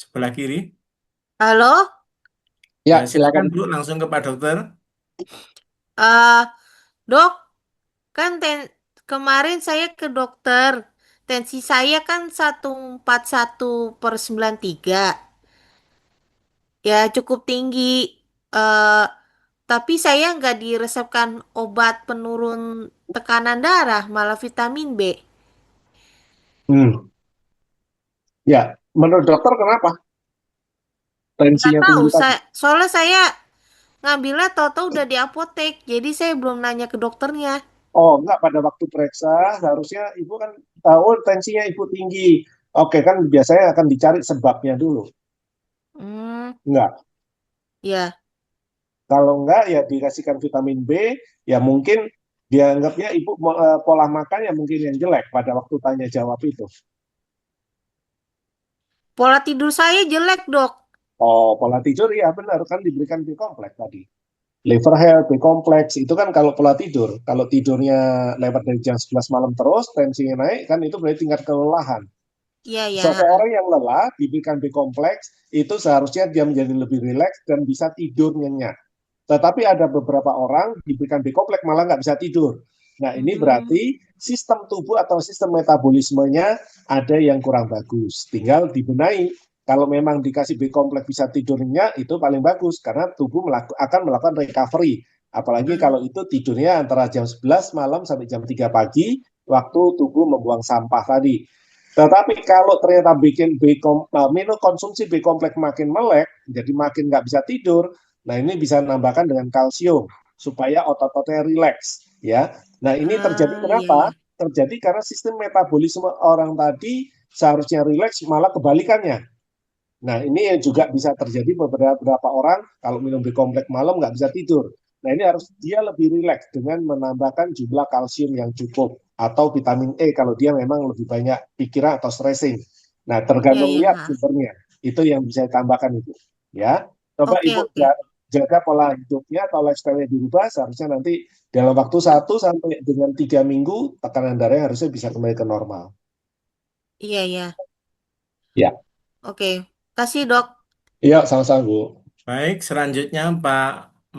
sebelah kiri. Halo, Ya, Ya, silakan silakan. Bu, langsung ke Pak Dokter. eh dok, kan kemarin saya ke dokter, tensi saya kan 141/93, ya cukup tinggi. eh tapi saya nggak diresepkan obat penurun tekanan darah, malah vitamin B. Hmm. Ya, menurut dokter kenapa Nggak tensinya tahu, tinggi tadi? soalnya saya ngambilnya tahu-tahu udah di apotek, jadi saya belum nanya ke dokternya. Oh, enggak, pada waktu periksa seharusnya ibu kan tahu tensinya ibu tinggi. Oke, kan biasanya akan dicari sebabnya dulu. Hmm, Enggak. ya. Kalau enggak ya dikasihkan vitamin B, ya mungkin dianggapnya ibu pola makan ya mungkin yang jelek pada waktu tanya jawab itu. Pola tidur saya jelek, dok. Oh, pola tidur ya benar kan diberikan B kompleks tadi. Liver health, B kompleks itu kan kalau pola tidur. Kalau tidurnya lewat dari jam 11 malam terus, tensinya naik kan itu berarti tingkat kelelahan. Iya, ya. Seseorang yang lelah diberikan B kompleks itu seharusnya dia menjadi lebih rileks dan bisa tidur nyenyak. Tetapi ada beberapa orang diberikan B kompleks malah nggak bisa tidur. Nah ini Hmm, berarti sistem tubuh atau sistem metabolismenya ada yang kurang bagus. Tinggal dibenahi. Kalau memang dikasih B kompleks bisa tidurnya itu paling bagus karena tubuh akan melakukan recovery. Apalagi kalau itu tidurnya antara jam 11 malam sampai jam 3 pagi waktu tubuh membuang sampah tadi. Tetapi kalau ternyata bikin minum konsumsi B kompleks makin melek, jadi makin nggak bisa tidur, nah ini bisa nambahkan dengan kalsium supaya otot-ototnya rileks, ya. Nah ini terjadi iya, kenapa? iya. Terjadi karena sistem metabolisme orang tadi seharusnya rileks, malah kebalikannya. Nah, ini juga bisa terjadi beberapa orang kalau minum B kompleks malam nggak bisa tidur. Nah, ini harus dia lebih rileks dengan menambahkan jumlah kalsium yang cukup atau vitamin E kalau dia memang lebih banyak pikiran atau stressing. Nah, Iya, tergantung iya. lihat sumbernya. Itu yang bisa ditambahkan itu. Ya, coba Oke, Ibu oke. jaga pola hidupnya atau lifestyle-nya dirubah, seharusnya nanti dalam waktu 1 sampai dengan 3 minggu tekanan darahnya harusnya bisa kembali ke normal. Iya, iya. Ya, Oke. Kasih, dok. iya sama-sama Bu. Baik, selanjutnya Pak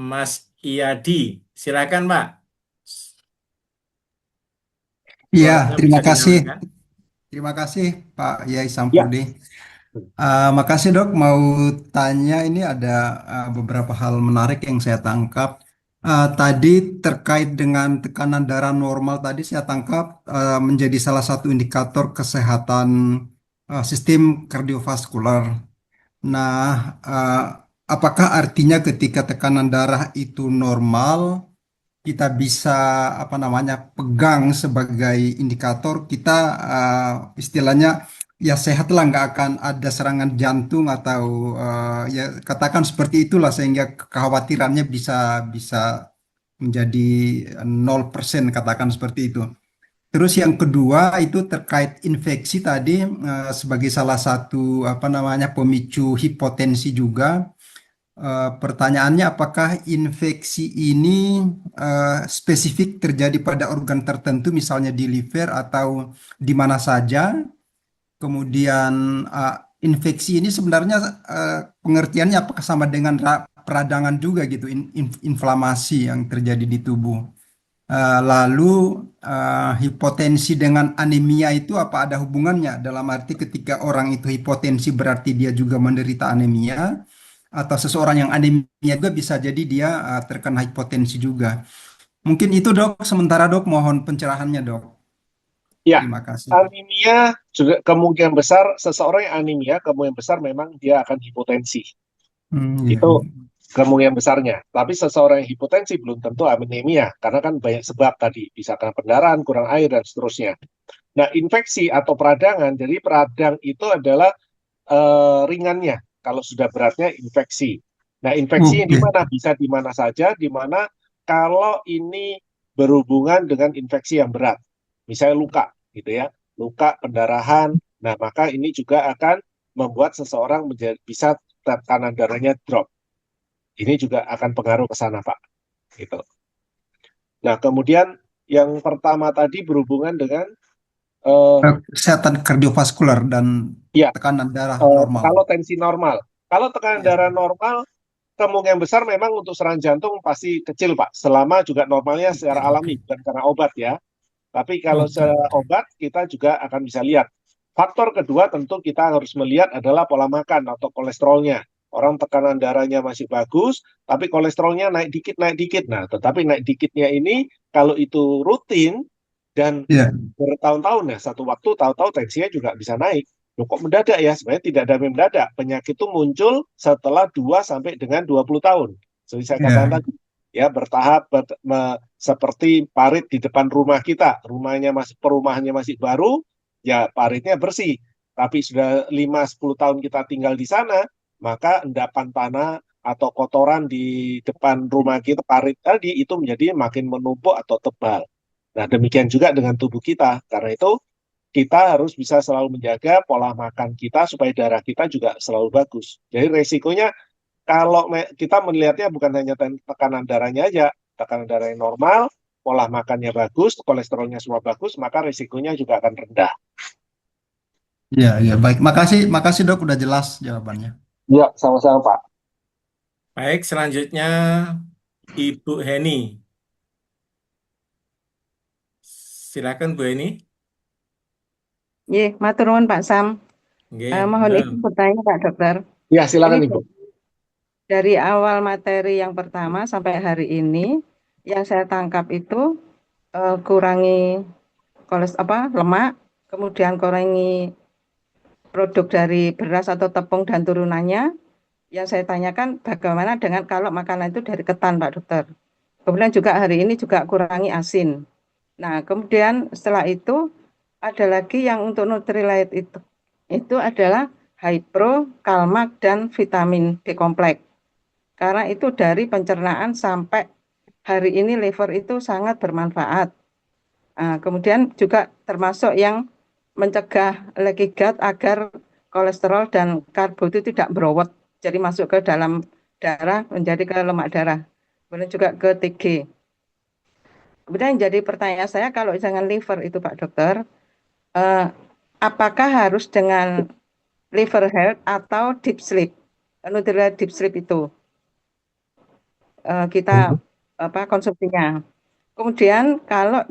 Mas Iyadi. Silakan Pak. Iya, Suaranya terima bisa kasih. dinyalakan. Terima kasih Pak Yai Ya. Sampurdi. Makasih dok, mau tanya ini ada beberapa hal menarik yang saya tangkap. Tadi terkait dengan tekanan darah normal tadi saya tangkap menjadi salah satu indikator kesehatan sistem kardiovaskular. Nah, eh, apakah artinya ketika tekanan darah itu normal, kita bisa apa namanya pegang sebagai indikator kita istilahnya ya sehat lah nggak akan ada serangan jantung atau ya katakan seperti itulah sehingga kekhawatirannya bisa bisa menjadi 0% katakan seperti itu. Terus yang kedua itu terkait infeksi tadi sebagai salah satu apa namanya pemicu hipotensi juga. Pertanyaannya, apakah infeksi ini spesifik terjadi pada organ tertentu, misalnya di liver atau di mana saja? Kemudian, infeksi ini sebenarnya pengertiannya apakah sama dengan peradangan juga gitu, inflamasi yang terjadi di tubuh? Lalu, hipotensi dengan anemia itu apa ada hubungannya? Dalam arti ketika orang itu hipotensi berarti dia juga menderita anemia, atau seseorang yang anemia juga bisa jadi dia terkena hipotensi juga. Mungkin itu dok, sementara dok mohon pencerahannya dok. Ya, Terima kasih. anemia juga kemungkinan besar seseorang yang anemia kemungkinan besar memang dia akan hipotensi. Iya, Itu iya. kemungkinan besarnya. Tapi seseorang yang hipotensi belum tentu anemia karena kan banyak sebab tadi, bisa karena pendarahan, kurang air dan seterusnya. Nah, infeksi atau peradangan, jadi peradang itu adalah ringannya. Kalau sudah beratnya infeksi. Nah, infeksinya di Oke. mana? Bisa di mana saja, di mana kalau ini berhubungan dengan infeksi yang berat. Misalnya luka, gitu ya. Luka, pendarahan. Nah, maka ini juga akan membuat seseorang bisa tekanan darahnya drop. Ini juga akan pengaruh ke sana, Pak. Gitu. Nah, kemudian yang pertama tadi berhubungan dengan eh, Kesehatan kardiovaskular dan Ya, tekanan darah normal. kalau tensi normal. Kalau tekanan Ya. darah normal, kemungkinan besar memang untuk serangan jantung pasti kecil, Pak. Selama juga normalnya secara Oke, alami, bukan karena obat ya. Tapi kalau oke, secara obat, kita juga akan bisa lihat. Faktor kedua tentu kita harus melihat adalah pola makan atau kolesterolnya. Orang tekanan darahnya masih bagus, tapi kolesterolnya naik dikit, naik dikit. Nah, tetapi naik dikitnya ini, kalau itu rutin dan ya, bertahun-tahun ya, satu waktu tahu-tahu tensinya juga bisa naik. Loh, kok mendadak ya? Sebenarnya tidak ada yang mendadak. Penyakit itu muncul setelah 2 sampai dengan 20 tahun. Seperti saya katakan ya, tadi, ya bertahap seperti parit di depan rumah kita. Perumahannya masih baru, ya paritnya bersih. Tapi sudah 5-10 tahun kita tinggal di sana, maka endapan tanah atau kotoran di depan rumah kita, parit tadi itu menjadi makin menumpuk atau tebal. Nah, demikian juga dengan tubuh kita. Karena itu kita harus bisa selalu menjaga pola makan kita supaya darah kita juga selalu bagus. Jadi resikonya kalau kita melihatnya bukan hanya tekanan darahnya aja, tekanan darah yang normal, pola makannya bagus, kolesterolnya semua bagus, maka resikonya juga akan rendah. ya, ya. Baik, makasih dok, udah jelas jawabannya. Ya, sama-sama Pak. Baik, selanjutnya Ibu Heni. Silakan Bu Heni. Matur nuwun Pak Sam. Nggih, Mohon halo. izin bertanya Pak Dokter. Ya, Ini silakan Ibu. dari awal materi yang pertama sampai hari ini, yang saya tangkap itu kurangi lemak, kemudian kurangi produk dari beras atau tepung dan turunannya. Yang saya tanyakan bagaimana dengan kalau makanan itu dari ketan Pak Dokter. Kemudian juga hari ini juga kurangi asin. Nah, kemudian setelah itu ada lagi yang untuk Nutrilite itu adalah Hypro, Kalmak, dan vitamin B kompleks. Karena itu dari pencernaan sampai hari ini liver itu sangat bermanfaat. Nah, kemudian juga termasuk yang mencegah leaky gut agar kolesterol dan karbo itu tidak berowot, jadi masuk ke dalam darah, menjadi ke lemak darah. Kemudian juga ke TG. Kemudian jadi pertanyaan saya, kalau dengan liver itu Pak Dokter, apakah harus dengan liver health atau deep sleep? Nutrilite deep sleep itu kita konsumsinya. Kemudian kalau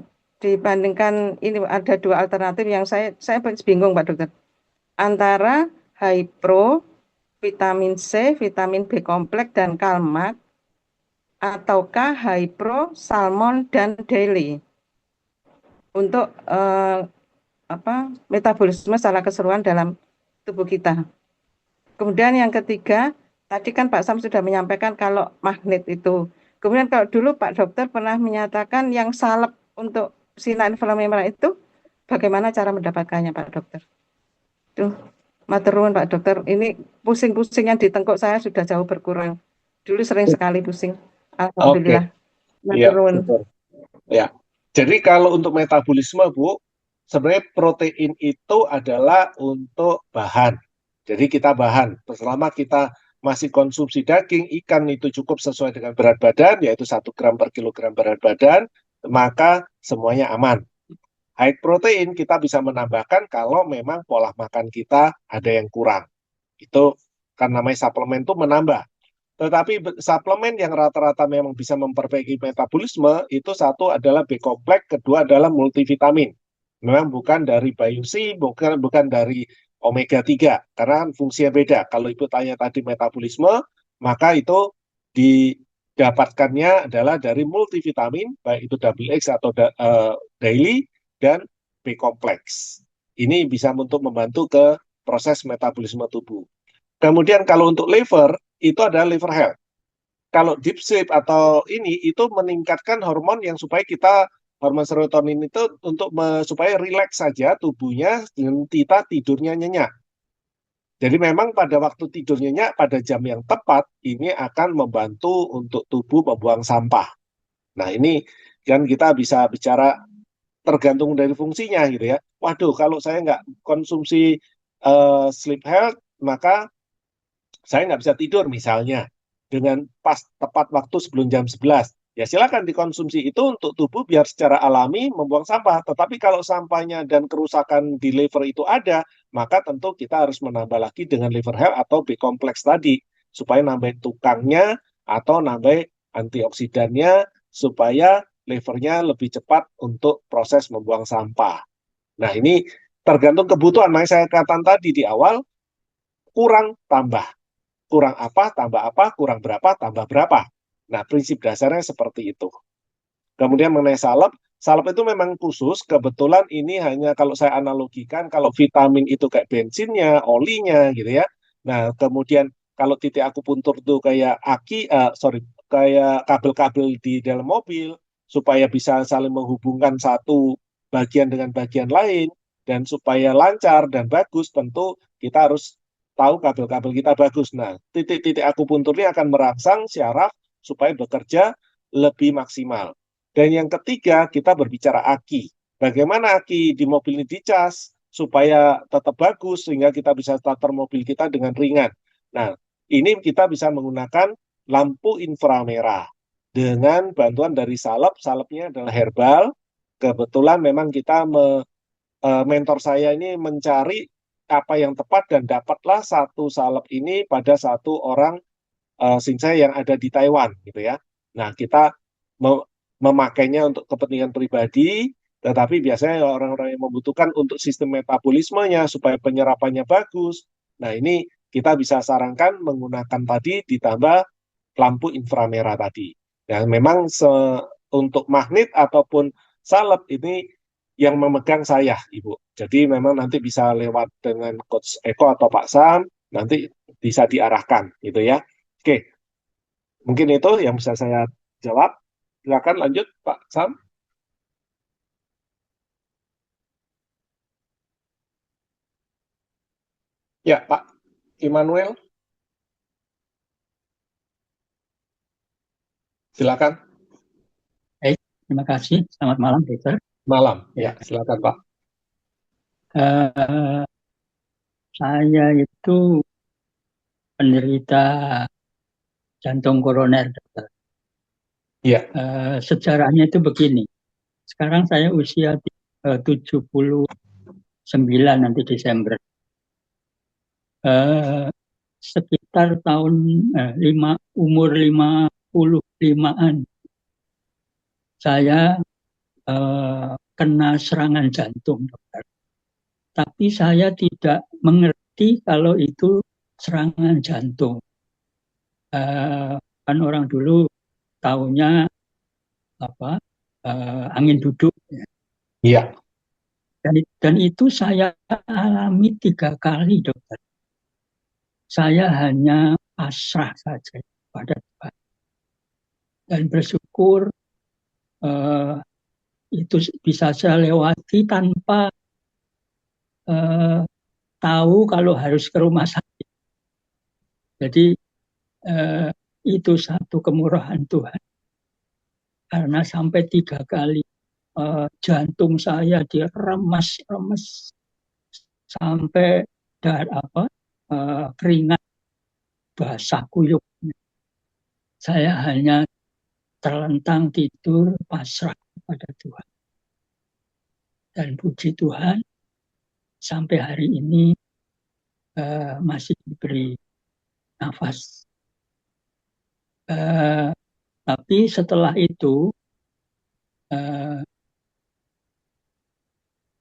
dibandingkan ini ada dua alternatif yang saya bingung Pak Dokter. Antara Hypro, vitamin C, vitamin B kompleks dan Kalmak, ataukah Hypro, Salmon dan Daily untuk metabolisme secara keseluruhan dalam tubuh kita. Kemudian yang ketiga, tadi kan Pak Sam sudah menyampaikan kalau magnet itu. Kemudian kalau dulu Pak Dokter pernah menyatakan yang salep untuk sinar inflamasi itu, bagaimana cara mendapatkannya Pak Dokter? Tuh, matur nuwun Pak Dokter. Ini pusing-pusing yang di tengkuk saya sudah jauh berkurang. Dulu sering sekali pusing. Alhamdulillah. Iya, Matur nuwun. syukur. Ya. Jadi kalau untuk metabolisme, Bu, sebenarnya protein itu adalah untuk bahan. Jadi kita bahan. Selama kita masih konsumsi daging, ikan itu cukup sesuai dengan berat badan, yaitu 1 gram per kilogram berat badan, maka semuanya aman. High protein kita bisa menambahkan kalau memang pola makan kita ada yang kurang. Itu kan namanya suplemen itu menambah. Tetapi suplemen yang rata-rata memang bisa memperbaiki metabolisme, itu satu adalah B kompleks, kedua adalah multivitamin. Memang bukan dari Biusi, bukan dari omega 3, karena fungsinya beda. Kalau Ibu tanya tadi metabolisme, maka itu didapatkannya adalah dari multivitamin, baik itu double X atau daily, dan B kompleks. Ini bisa untuk membantu ke proses metabolisme tubuh. Kemudian kalau untuk liver, itu adalah liver health. Kalau deep sleep atau ini, itu meningkatkan hormon yang supaya hormon serotonin itu untuk supaya rileks saja tubuhnya dan kita tidurnya nyenyak. Jadi memang pada waktu tidur nyenyak pada jam yang tepat, ini akan membantu untuk tubuh membuang sampah. Nah ini kan kita bisa bicara tergantung dari fungsinya gitu ya. Waduh, kalau saya nggak konsumsi sleep health, maka saya nggak bisa tidur misalnya dengan pas tepat waktu sebelum jam 11. ya silakan dikonsumsi itu untuk tubuh biar secara alami membuang sampah. Tetapi kalau sampahnya dan kerusakan di liver itu ada, maka tentu kita harus menambah lagi dengan liver health atau B kompleks tadi, supaya nambah tukangnya atau nambah antioksidannya, supaya livernya lebih cepat untuk proses membuang sampah. Nah, ini tergantung kebutuhan. Makanya saya katakan tadi di awal, kurang tambah. Kurang apa, kurang berapa, tambah berapa. Nah, prinsip dasarnya seperti itu. Kemudian mengenai salep, salep itu memang khusus, kebetulan ini hanya kalau saya analogikan, kalau vitamin itu kayak bensinnya, olinya gitu ya. Nah, kemudian kalau titik akupuntur itu kayak kayak kabel-kabel di dalam mobil, supaya bisa saling menghubungkan satu bagian dengan bagian lain, dan supaya lancar dan bagus, tentu kita harus tahu kabel-kabel kita bagus. Nah, titik-titik akupuntur ini akan merangsang syaraf supaya bekerja lebih maksimal. Dan yang ketiga, kita berbicara aki. Bagaimana aki di mobil ini dicas supaya tetap bagus sehingga kita bisa starter mobil kita dengan ringan. Nah, ini kita bisa menggunakan lampu inframerah dengan bantuan dari salep. Salepnya adalah herbal. Kebetulan memang mentor saya ini mencari apa yang tepat dan dapatlah satu salep ini pada satu orang Shinsei yang ada di Taiwan gitu ya. Nah, kita memakainya untuk kepentingan pribadi, tetapi biasanya orang-orang yang membutuhkan untuk sistem metabolismenya supaya penyerapannya bagus. Nah, ini kita bisa sarankan menggunakan tadi ditambah lampu inframerah tadi. Ya, memang untuk magnet ataupun salep ini yang memegang saya, Ibu. Jadi memang nanti bisa lewat dengan Coach Eko atau Pak Sam, nanti bisa diarahkan gitu ya. Oke, mungkin itu yang bisa saya jawab. Silakan lanjut Pak Sam. Ya, Pak Immanuel, silakan. Baik, terima kasih. Selamat malam, Dokter. Malam, ya silakan Pak. Saya itu penderita jantung koroner, Dokter. Iya. Sejarahnya itu begini. Sekarang saya usia 79 nanti Desember. Sekitar tahun umur 55-an saya kena serangan jantung, Dokter. Tapi saya tidak mengerti kalau itu serangan jantung. Kan orang dulu taunya angin duduk. Iya. Dan itu saya alami 3 kali, Dokter. Saya hanya pasrah saja pada Tuhan dan bersyukur itu bisa saya lewati tanpa tahu kalau harus ke rumah sakit. Jadi itu satu kemurahan Tuhan. Karena sampai 3 kali jantung saya diremas-remas sampai keringat basah kuyup. Saya hanya terlentang tidur pasrah kepada Tuhan. Dan puji Tuhan sampai hari ini masih diberi nafas. Tapi setelah itu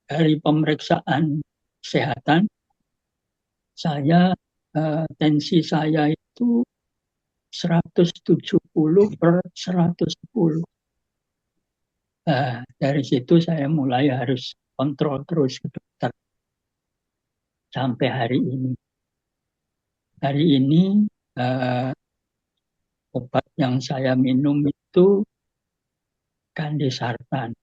dari pemeriksaan kesehatan saya tensi saya itu 170/110. Dari situ saya mulai harus kontrol terus ke dokter sampai hari ini. Hari ini obat yang saya minum itu Kandesartan.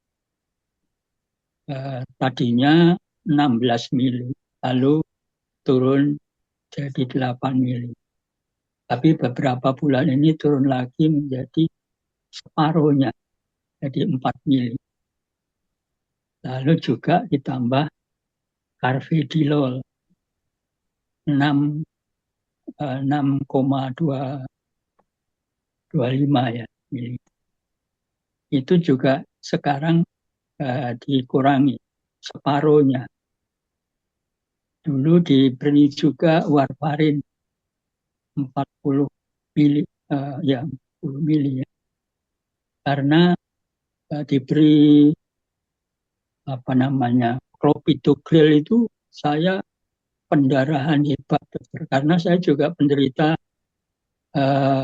Tadinya 16 mili, lalu turun jadi 8 mili. Tapi beberapa bulan ini turun lagi menjadi separuhnya, jadi 4 mili. Lalu juga ditambah Carvedilol 6,25 ya mili. itu juga sekarang dikurangi separuhnya. Dulu diberi juga warfarin 40 mili, ya 40 mili ya. Karena diberi clopidogrel itu saya pendarahan hebat, dokter. Karena saya juga penderita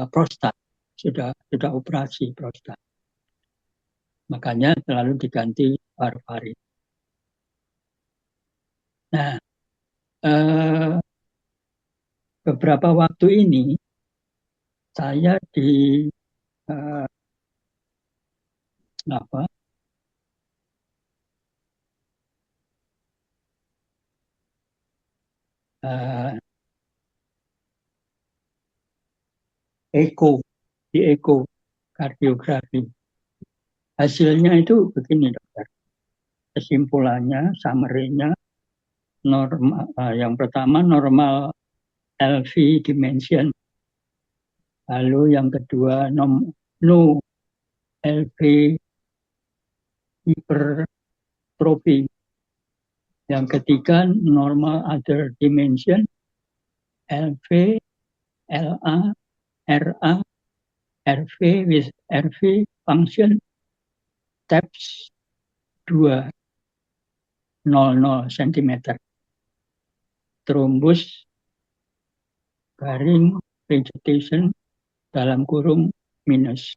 prostat, sudah operasi prostat. Makanya selalu diganti warfarin. Nah, beberapa waktu ini saya di eko kardiografi. Hasilnya itu begini, dokter. Kesimpulannya, summary-nya, yang pertama normal LV dimension, lalu yang kedua no LV hypertrophy, yang ketiga normal other dimension, LV, LA, RA, RV with RV function, TAPS 200 cm, trombus garing vegetation dalam kurung minus.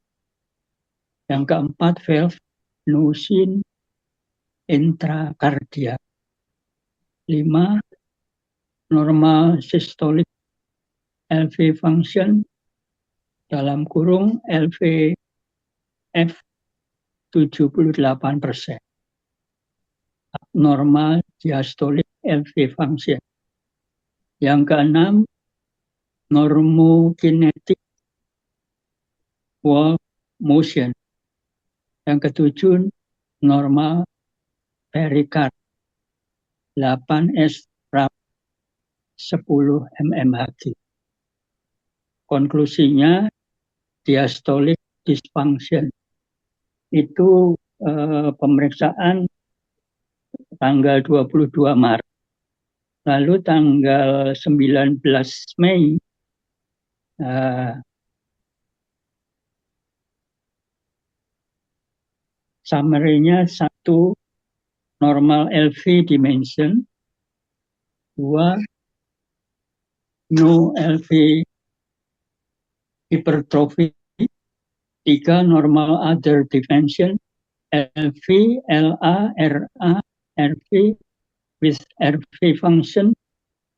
Yang keempat, valve nosin intrakardia. 5, normal systolic LV function dalam kurung LVF 78%. Abnormal diastolic LV function. Yang keenam, normokinetic wall motion. Yang ketujuh, normal pericard 8S rap 10 mmHg. Konklusinya, diastolic dysfunction. Itu pemeriksaan tanggal 22 Maret. Lalu tanggal 19 Mei summary-nya 1, normal LV dimension, 2, no LV hypertrophy, 3, normal other dimension, LV, LA, RA, RV with RV function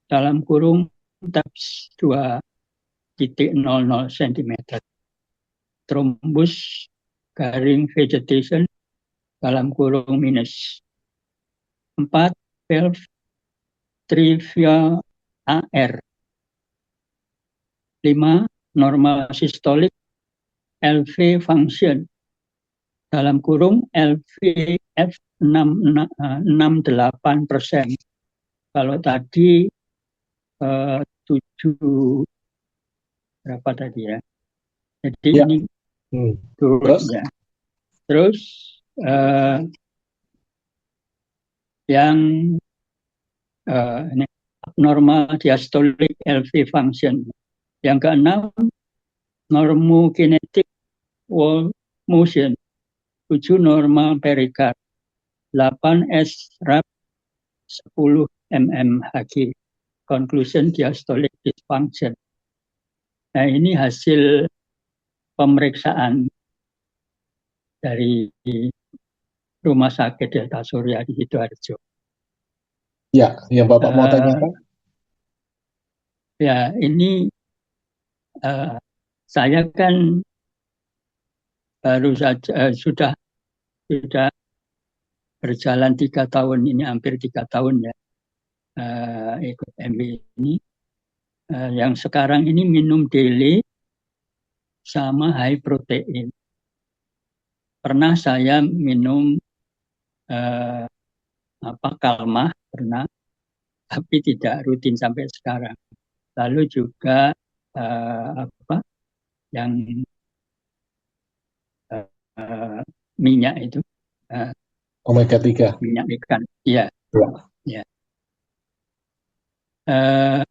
dalam kurung TAPS 2.00 cm. Trombus garing vegetation dalam kurung minus. 4, valve trivial AR. 5, normal systolic LV function dalam kurung LVF 68%. Kalau tadi 7 berapa tadi ya? Jadi Ya. ini Terus? ya. Terus yang ini, abnormal diastolic LV function. Yang keenam, normokinetic wall motion. 7, normal pericard. 8, S rap 10 mmHg. Conclusion, diastolic dysfunction. Nah, ini hasil pemeriksaan dari Rumah Sakit Delta Surya di Sidoarjo. Ya, yang Bapak mau tanyakan? Ya, ini saya kan baru saja sudah berjalan 3 tahun ini, hampir 3 tahun ya, ikut MB ini. Yang sekarang ini minum daily sama high protein. Pernah saya minum kalmah, pernah, tapi tidak rutin sampai sekarang. Lalu juga yang minyak itu, eh, Omega 3. minyak ikan. Iya, Ya. ya. Eh,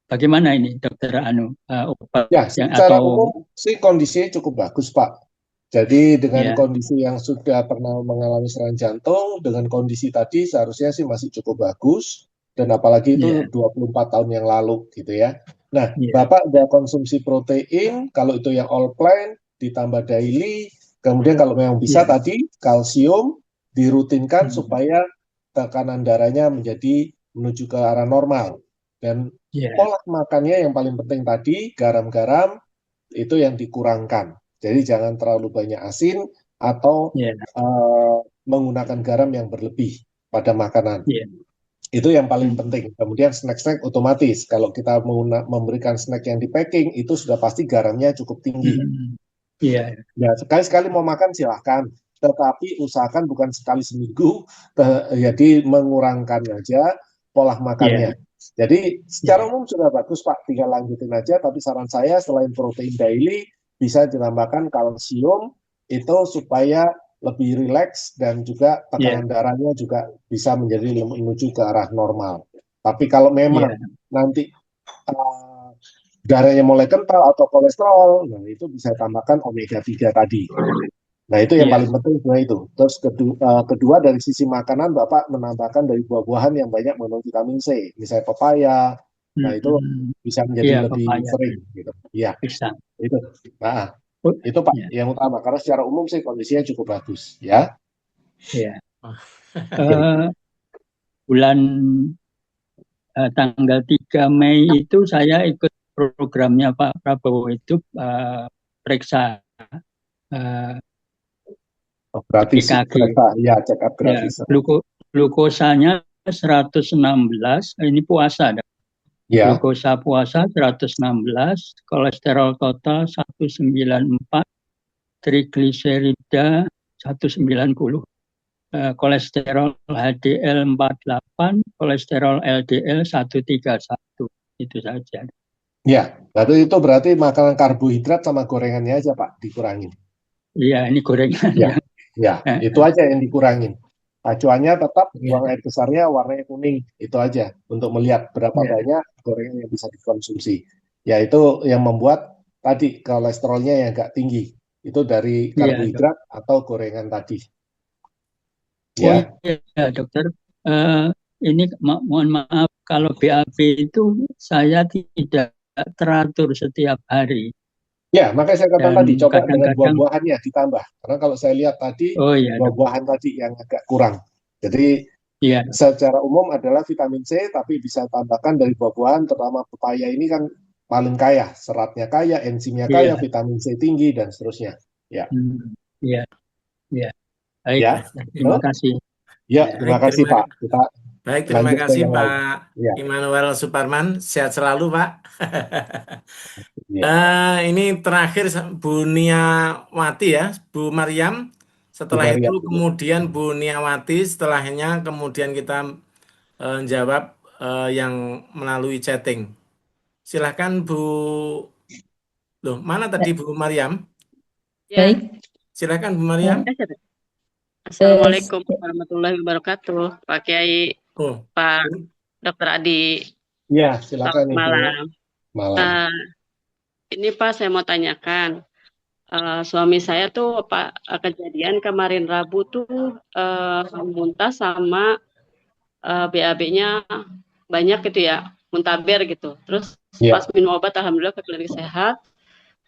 bagaimana ini, Dokter Anu, obat Ya, yang secara atau umum sih kondisinya cukup bagus, Pak. Jadi dengan ya, kondisi yang sudah pernah mengalami serangan jantung, dengan kondisi tadi seharusnya sih masih cukup bagus. Dan apalagi itu ya, 24 tahun yang lalu gitu ya. Nah, ya, Bapak udah konsumsi protein, kalau itu yang all plant, ditambah daily. Kemudian kalau memang bisa ya, tadi, kalsium dirutinkan hmm, supaya tekanan darahnya menjadi menuju ke arah normal. Dan ya, pola makannya yang paling penting tadi, garam-garam itu yang dikurangkan. Jadi jangan terlalu banyak asin atau ya, menggunakan garam yang berlebih pada makanan. ya, Itu yang paling hmm, penting. Kemudian snack-snack otomatis. Kalau kita memberikan snack yang di packing, itu sudah pasti garamnya cukup tinggi. ya, Ya, sekali-sekali mau makan silahkan. Tetapi usahakan bukan sekali seminggu, jadi mengurangkan aja pola ya, makannya. Jadi secara ya, umum sudah bagus Pak, tinggal lanjutin aja. Tapi saran saya selain protein daily, bisa ditambahkan kalsium itu supaya lebih rileks dan juga ya, tekanan darahnya juga bisa menjadi menuju ke arah normal. Tapi kalau memang ya, nanti uh, darahnya mulai kental atau kolesterol, nah itu bisa tambahkan omega 3 tadi. Nah, itu yang ya, paling penting sebenarnya itu. Terus kedua dari sisi makanan, Bapak menambahkan dari buah-buahan yang banyak mengandung vitamin C, misalnya pepaya. Nah, itu bisa ya, menjadi lebih papaya sering gitu. Iya, bisa. itu. Nah, Oh, itu Pak ya, yang utama karena secara umum sih kondisinya cukup bagus, ya. ya. Oh. Eh, bulan tanggal 3 Mei itu saya ikut programnya Pak Prabowo itu periksa Gratis, EKG. ya, check up Ya, gratis. glukosanya 116, ini puasa. Ya, Glukosa puasa 116, kolesterol total 194, trigliserida 190, kolesterol HDL 48, kolesterol LDL 131. Itu saja. ya. Lalu itu berarti makanan karbohidrat sama gorengannya aja Pak dikurangin. Iya, ini gorengan Ya, yang ya, itu aja yang dikurangin. Acuannya tetap ya, buang air besarnya warnanya kuning, itu aja untuk melihat berapa ya, banyak gorengan yang bisa dikonsumsi. Ya itu yang membuat tadi kolesterolnya yang agak tinggi. Itu dari iya, Dok. karbohidrat atau gorengan tadi. Oh Ya, iya, Dokter. Eh, ini mohon maaf kalau BAB itu saya tidak teratur setiap hari. ya makanya saya katakan Dan tadi coba dengan kadang-kadang, buah-buahannya ditambah. Karena kalau saya lihat tadi oh iya Dok, buah-buahan tadi yang agak kurang. Jadi iya, secara umum adalah vitamin C, tapi bisa tambahkan dari buah-buahan, terutama pepaya ini kan paling kaya, seratnya kaya, enzimnya iya, kaya, vitamin C tinggi, dan seterusnya. Ya, iya, iya. Baik, ya, terima kasih. ya, Ya, terima Baik, kasih Pak. Kita terima lanjut ke kasih yang Pak lain. Ya, Immanuel Suparman. Sehat selalu, Pak. ya. Ini terakhir Bu Niawati ya, Bu Mariam. Bu Setelah itu Maria. kemudian Bu Niawati, setelahnya kemudian kita jawab yang melalui chatting. Silahkan Bu, loh mana tadi Bu Mariam? Ya, Baik, Silahkan Bu Mariam. Assalamualaikum warahmatullahi wabarakatuh, Pak Kiai, Oh, Pak Dokter Adi. Ya, Selamat silakan Ibu. malam. Malam. Ini Pak, saya mau tanyakan. Suami saya tuh Pak kejadian kemarin Rabu tuh muntah sama BAB-nya banyak gitu ya, muntaber gitu. Terus Ya, pas minum obat alhamdulillah ke klinik sehat.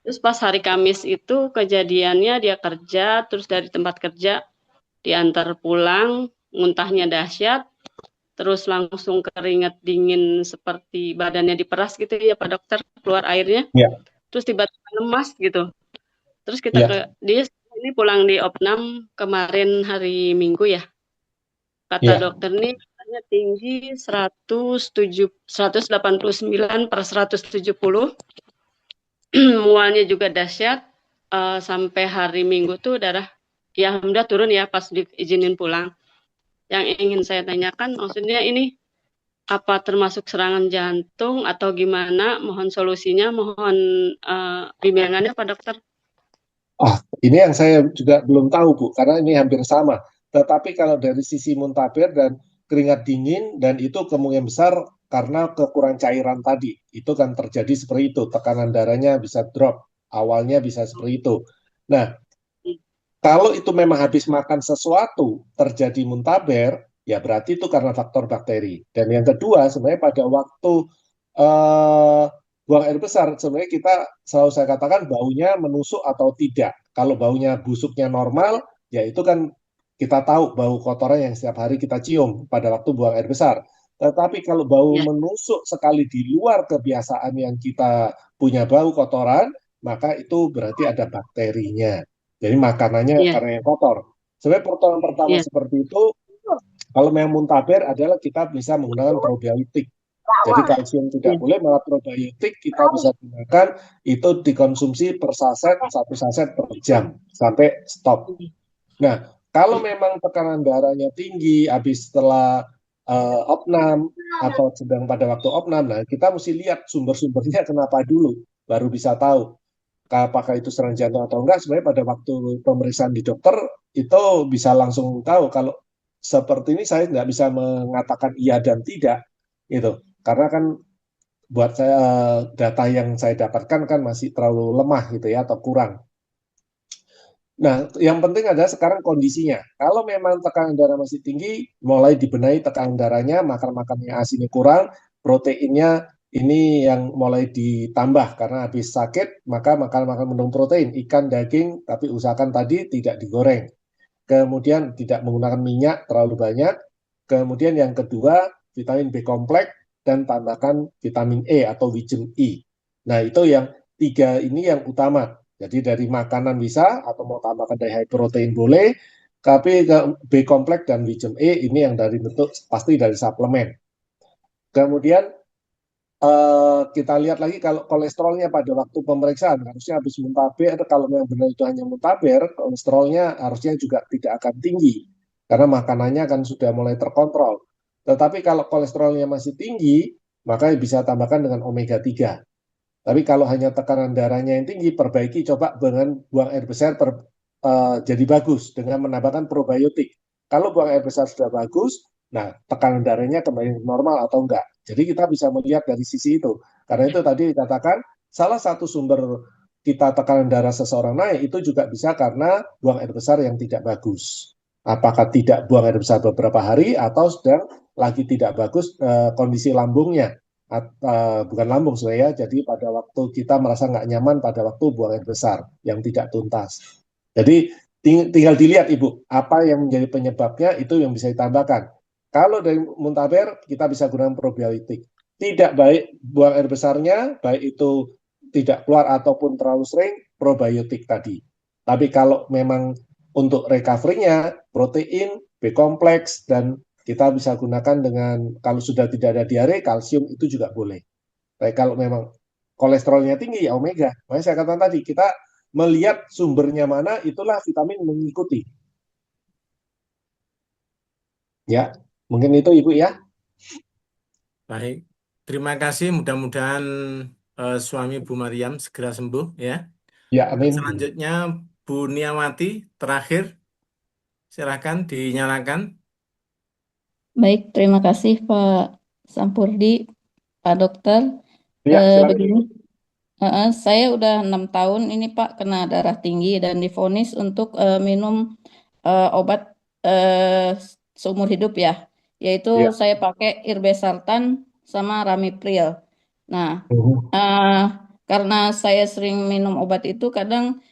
Terus pas hari Kamis itu kejadiannya dia kerja, terus dari tempat kerja diantar pulang, muntahnya dahsyat, terus langsung keringat dingin seperti badannya diperas gitu ya Pak Dokter, keluar airnya. ya, Terus tiba-tiba lemas gitu. Terus ya, dia ini pulang di opnam kemarin hari Minggu ya. Kata ya, dokter nih katanya tinggi 189/170. Mualnya juga dahsyat. Sampai hari Minggu tuh darah ya alhamdulillah turun ya pas diizinin pulang. Yang ingin saya tanyakan maksudnya ini apa termasuk serangan jantung atau gimana? Mohon solusinya, mohon bimbingannya Pak Dokter. Ini yang saya juga belum tahu, Bu, karena ini hampir sama. Tetapi kalau dari sisi muntaber dan keringat dingin, dan itu kemungkinan besar karena kekurangan cairan tadi. Itu kan terjadi seperti itu. Tekanan darahnya bisa drop. Awalnya bisa seperti itu. Nah, kalau itu memang habis makan sesuatu terjadi muntaber, ya berarti itu karena faktor bakteri. Dan yang kedua, sebenarnya pada waktu eh, buang air besar, sebenarnya kita selalu saya katakan baunya menusuk atau tidak. Kalau baunya busuknya normal, ya itu kan kita tahu bau kotoran yang setiap hari kita cium pada waktu buang air besar. Tetapi kalau bau Ya, menusuk sekali di luar kebiasaan yang kita punya bau kotoran, maka itu berarti ada bakterinya. Jadi makanannya ya, karena yang kotor. Sebenarnya pertolongan pertama ya, seperti itu, kalau memang muntaber adalah kita bisa menggunakan probiotik. Jadi kalsium tidak ya, boleh, malah probiotik kita bisa gunakan itu dikonsumsi per saset, satu saset per jam sampai stop. Nah, kalau memang tekanan darahnya tinggi, habis setelah opnam atau sedang pada waktu opnam, nah kita mesti lihat sumber-sumbernya kenapa dulu, baru bisa tahu apakah itu serangan jantung atau enggak. Sebenarnya pada waktu pemeriksaan di dokter itu bisa langsung tahu. Kalau seperti ini saya nggak bisa mengatakan iya dan tidak gitu, karena kan buat saya data yang saya dapatkan kan masih terlalu lemah gitu ya, atau kurang. Nah, yang penting adalah sekarang kondisinya. Kalau memang tekanan darah masih tinggi, mulai dibenahi tekanan darahnya, makan-makannya asinnya kurang, proteinnya ini yang mulai ditambah karena habis sakit, maka makan-makan mengandung protein, ikan, daging, tapi usahakan tadi tidak digoreng. Kemudian tidak menggunakan minyak terlalu banyak. Kemudian yang kedua, vitamin B kompleks dan tambahkan vitamin E atau vitamin E. Nah, itu yang tiga ini yang utama. Jadi dari makanan bisa, atau mau tambahkan dari high protein boleh, tapi B kompleks dan vitamin E ini yang dari bentuk pasti dari suplemen. Kemudian kita lihat lagi kalau kolesterolnya pada waktu pemeriksaan, harusnya habis muntaber, kalau memang benar itu hanya muntaber, kolesterolnya harusnya juga tidak akan tinggi, karena makanannya kan sudah mulai terkontrol. Tetapi kalau kolesterolnya masih tinggi, maka bisa tambahkan dengan omega 3. Tapi kalau hanya tekanan darahnya yang tinggi, perbaiki coba dengan buang air besar jadi bagus dengan menambahkan probiotik. Kalau buang air besar sudah bagus, nah tekanan darahnya kembali normal atau enggak. Jadi kita bisa melihat dari sisi itu. Karena itu tadi dikatakan salah satu sumber kita tekanan darah seseorang naik itu juga bisa karena buang air besar yang tidak bagus. Apakah tidak buang air besar beberapa hari atau sedang lagi tidak bagus kondisi lambungnya. Bukan lambung sebenarnya, jadi pada waktu kita merasa nggak nyaman pada waktu buang air besar yang tidak tuntas. Jadi tinggal dilihat Ibu, apa yang menjadi penyebabnya itu yang bisa ditambahkan. Kalau dari muntaber, kita bisa gunakan probiotik. Tidak baik buang air besarnya, baik itu tidak keluar ataupun terlalu sering, probiotik tadi. Tapi kalau memang untuk recovery-nya, protein, B kompleks, dan kita bisa gunakan dengan, kalau sudah tidak ada diare, kalsium itu juga boleh. Baik, kalau memang kolesterolnya tinggi, ya omega. Makanya saya katakan tadi, kita melihat sumbernya mana, itulah vitamin mengikuti. Ya, mungkin itu Ibu ya. Baik, terima kasih. Mudah-mudahan suami Bu Mariam segera sembuh ya. Ya, Dan amin. selanjutnya Bu Niawati terakhir, silakan dinyalakan. Baik, terima kasih Pak Sampurdi, Pak Dokter. Ya, silakan. Begini, saya udah 6 tahun ini Pak kena darah tinggi dan divonis untuk minum obat seumur hidup ya, yaitu Ya. saya pakai Irbesartan sama Ramipril. Nah, Mhm. karena saya sering minum obat itu kadang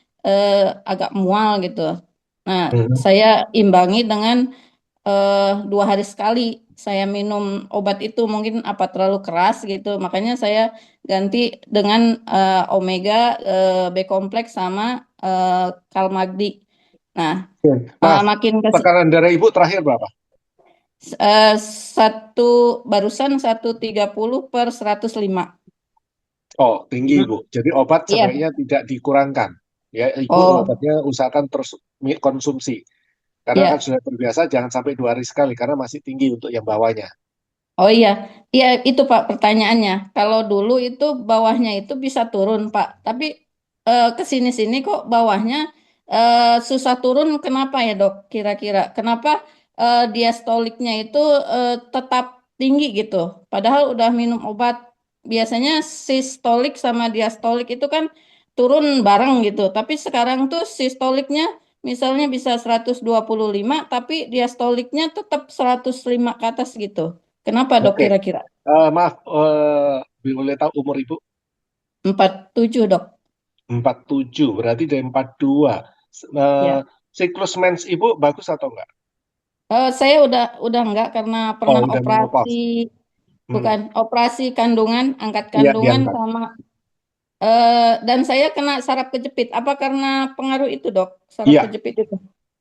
agak mual gitu. Nah, Mhm. saya imbangi dengan 2 hari sekali saya minum obat itu, mungkin apa terlalu keras gitu, makanya saya ganti dengan omega, B kompleks sama Kalmagdi. Nah, Nah, makin ke tekanan darah Ibu terakhir berapa? barusan 130/105. Oh, tinggi Ibu. Jadi obat Iya. sebaiknya tidak dikurangkan. Ya, Ibu Oh, obatnya usahakan terus konsumsi. Karena kan iya. sudah terbiasa, jangan sampai 2 hari sekali, karena masih tinggi untuk yang bawahnya. Oh iya, iya itu Pak pertanyaannya. Kalau dulu itu bawahnya itu bisa turun Pak, tapi ke sini-sini kok bawahnya susah turun, kenapa ya dok? Kira-kira kenapa diastoliknya itu tetap tinggi gitu? Padahal udah minum obat. Biasanya sistolik sama diastolik itu kan turun bareng gitu. Tapi sekarang tuh sistoliknya misalnya bisa 125, tapi diastoliknya tetap 105 ke atas gitu. Kenapa dok Oke, kira-kira? maaf, boleh tahu umur Ibu? 47 dok. 47, berarti dari 42. Eh, Ya. siklus mens Ibu bagus atau enggak? Saya udah enggak karena Oh, pernah udah operasi, menopause. Hmm. bukan operasi kandungan, angkat Iya, kandungan diangkat. sama dan saya kena saraf kejepit. Apa karena pengaruh itu, Dok? Saraf Iya, kejepit itu.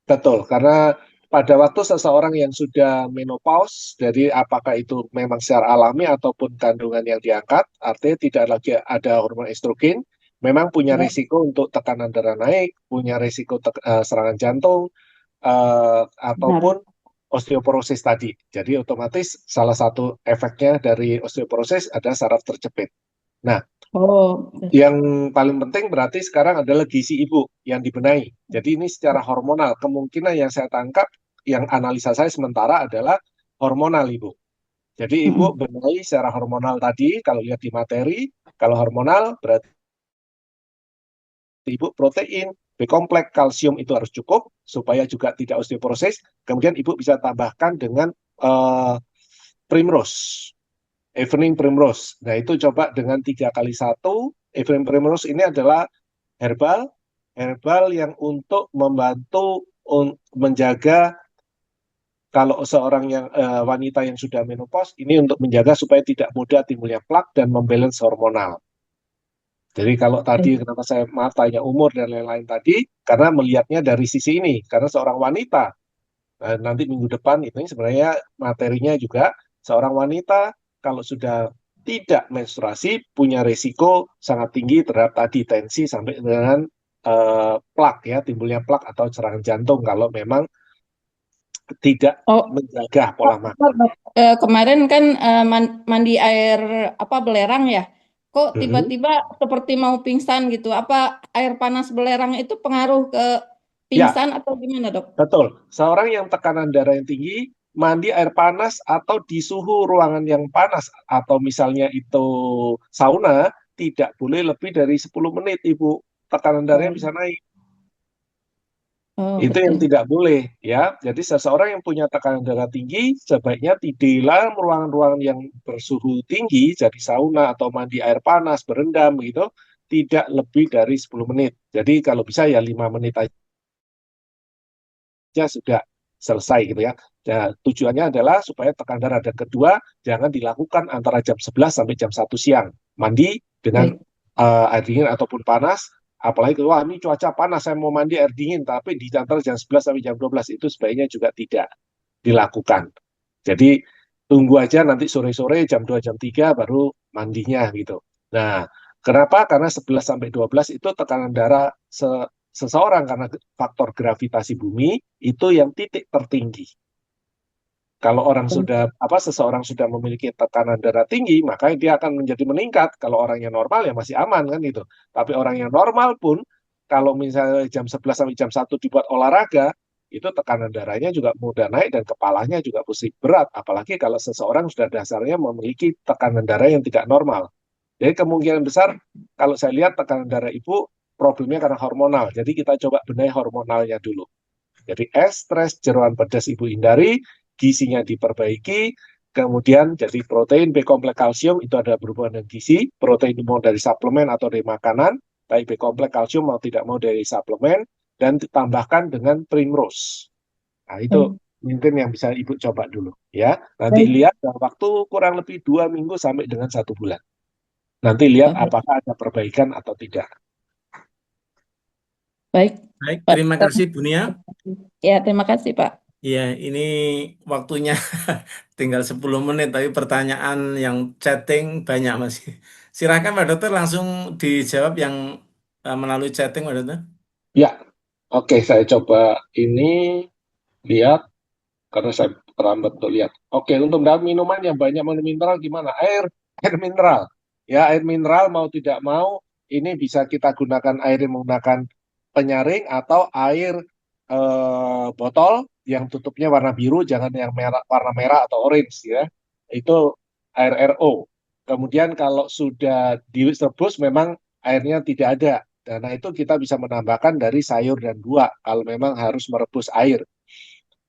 betul. Karena pada waktu seseorang yang sudah menopause, jadi apakah itu memang secara alami ataupun kandungan yang diangkat, artinya tidak lagi ada hormon estrogen, memang punya Ya, risiko untuk tekanan darah naik, punya risiko serangan jantung, benar. ataupun osteoporosis tadi. Jadi otomatis salah satu efeknya dari osteoporosis ada saraf terjepit. Nah, Oh, yang paling penting berarti sekarang adalah gizi ibu yang dibenahi. Jadi ini secara hormonal. Kemungkinan yang saya tangkap, yang analisa saya sementara adalah hormonal ibu. Jadi ibu mm-mm. benahi secara hormonal tadi, kalau lihat di materi, kalau hormonal berarti ibu protein, B kompleks, kalsium itu harus cukup supaya juga tidak osteoporosis. Kemudian ibu bisa tambahkan dengan primrose, evening primrose. Nah itu coba dengan 3 kali 1. Evening primrose ini adalah herbal, herbal yang untuk membantu menjaga kalau seorang yang wanita yang sudah menopause ini untuk menjaga supaya tidak mudah timbulnya plak dan membalance hormonal. Jadi kalau tadi kenapa saya maaf tanya umur dan lain-lain tadi, karena melihatnya dari sisi ini, karena seorang wanita nanti minggu depan itu sebenarnya materinya juga seorang wanita kalau sudah tidak menstruasi punya risiko sangat tinggi terhadap tadi tensi sampai dengan plak ya, timbulnya plak atau serangan jantung kalau memang tidak Oh, menjaga Pak, pola Pak, makan. Dok. Kemarin kan mandi air apa belerang ya? Kok Mhm. tiba-tiba seperti mau pingsan gitu? Apa air panas belerang itu pengaruh ke Ya, pingsan atau gimana, Dok? betul. Seorang yang tekanan darah yang tinggi, mandi air panas atau di suhu ruangan yang panas atau misalnya itu sauna, tidak boleh lebih dari 10 menit, Ibu. Tekanan darahnya Oh, bisa naik. oh Itu yang betul. tidak boleh, ya. Jadi seseorang yang punya tekanan darah tinggi, sebaiknya di dalam ruangan-ruangan yang bersuhu tinggi, jadi sauna atau mandi air panas, berendam gitu, tidak lebih dari 10 menit. Jadi kalau bisa ya 5 menit aja sudah selesai gitu ya. Ya, tujuannya adalah supaya tekanan darah dan kedua jangan dilakukan antara jam 11 sampai jam 1 siang. Mandi dengan Baik. air dingin ataupun panas, apalagi kalau wah ini cuaca panas saya mau mandi air dingin tapi di antara jam 11 sampai jam 12 itu sebaiknya juga tidak dilakukan. Jadi tunggu aja nanti sore-sore jam 2 jam 3 baru mandinya gitu. Nah, kenapa? Karena 11 sampai 12 itu tekanan darah seseorang karena faktor gravitasi bumi itu yang titik tertinggi. Kalau orang sudah seseorang sudah memiliki tekanan darah tinggi, maka dia akan menjadi meningkat. Kalau orang yang normal ya masih aman kan gitu. Tapi orang yang normal pun kalau misalnya jam 11 sampai jam 1 dibuat olahraga, itu tekanan darahnya juga mudah naik dan kepalanya juga pusing berat. Apalagi kalau seseorang sudah dasarnya memiliki tekanan darah yang tidak normal. Jadi kemungkinan besar kalau saya lihat tekanan darah ibu problemnya karena hormonal. Jadi kita coba benahi hormonalnya dulu. Jadi stres, jeroan pedas ibu hindari, gizinya diperbaiki, kemudian jadi protein, B kompleks, kalsium itu ada berhubungan dengan gizi, protein mau dari suplemen atau dari makanan, tapi B kompleks, kalsium mau tidak mau dari suplemen, dan ditambahkan dengan primrose. Nah itu Baik. mungkin yang bisa ibu coba dulu ya. Nanti Baik. lihat dalam waktu kurang lebih 2 minggu sampai dengan 1 bulan. Nanti lihat Oh, apakah ada perbaikan atau tidak. baik, Baik, Pak. terima kasih Bu Nia. Ya, terima kasih, Pak. Iya, ini waktunya tinggal 10 menit, tapi pertanyaan yang chatting banyak masih. Silakan Pak Dokter langsung dijawab yang melalui chatting Pak Dokter. Ya, oke saya coba ini lihat karena saya terlambat untuk lihat. Oke, untuk minuman yang banyak mengandung mineral gimana? Air mineral. Ya, air mineral mau tidak mau Ini bisa kita gunakan air yang menggunakan penyaring atau air botol yang tutupnya warna biru, jangan yang warna merah atau orange ya. Itu air RO. Kemudian kalau sudah direbus memang airnya tidak ada. Nah itu kita bisa menambahkan dari sayur dan buah kalau memang harus merebus air.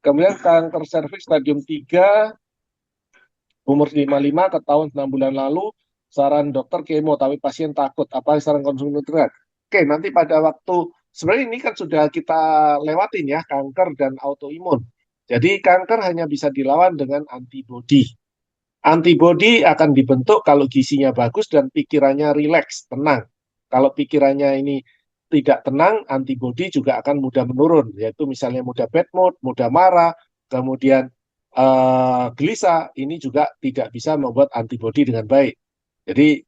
Kemudian kanker serviks stadium 3 umur 55 ketahuan 6 bulan lalu, saran dokter kemo tapi pasien takut. Apa saran konsumsi nutrien? Oke, nanti pada waktu sebenarnya ini kan sudah kita lewatin ya, kanker dan autoimun. Jadi kanker hanya bisa dilawan dengan antibodi. Antibodi akan dibentuk kalau gizinya bagus dan pikirannya rileks, tenang. Kalau pikirannya ini tidak tenang, antibodi juga akan mudah menurun, yaitu misalnya mudah bad mood, mudah marah, kemudian gelisah, ini juga tidak bisa membuat antibodi dengan baik. Jadi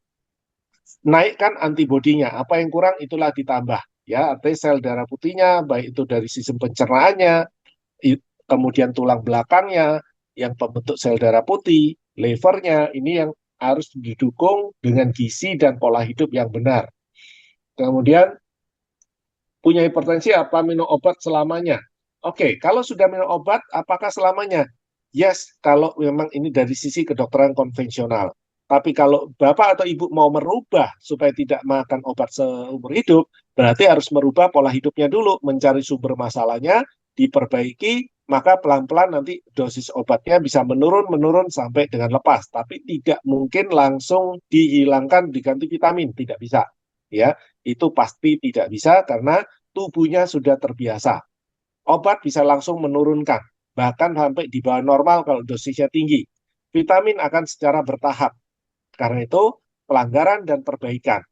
naikkan antibodinya, apa yang kurang itulah ditambah. Ya, artinya sel darah putihnya, baik itu dari sistem pencernaannya, kemudian tulang belakangnya, yang pembentuk sel darah putih, levernya, ini yang harus didukung dengan gizi dan pola hidup yang benar. Kemudian, punya hipertensi apa minum obat selamanya? Oke, kalau sudah minum obat, apakah selamanya? Yes, kalau memang ini dari sisi kedokteran konvensional. Tapi kalau Bapak atau Ibu mau merubah supaya tidak makan obat seumur hidup, berarti harus merubah pola hidupnya dulu, mencari sumber masalahnya, diperbaiki, maka pelan-pelan nanti dosis obatnya bisa menurun sampai dengan lepas. Tapi tidak mungkin langsung dihilangkan diganti vitamin, tidak bisa. Ya, itu pasti tidak bisa karena tubuhnya sudah terbiasa. Obat bisa langsung menurunkan, bahkan sampai di bawah normal kalau dosisnya tinggi. Vitamin akan secara bertahap. Karena itu pelanggaran dan perbaikan.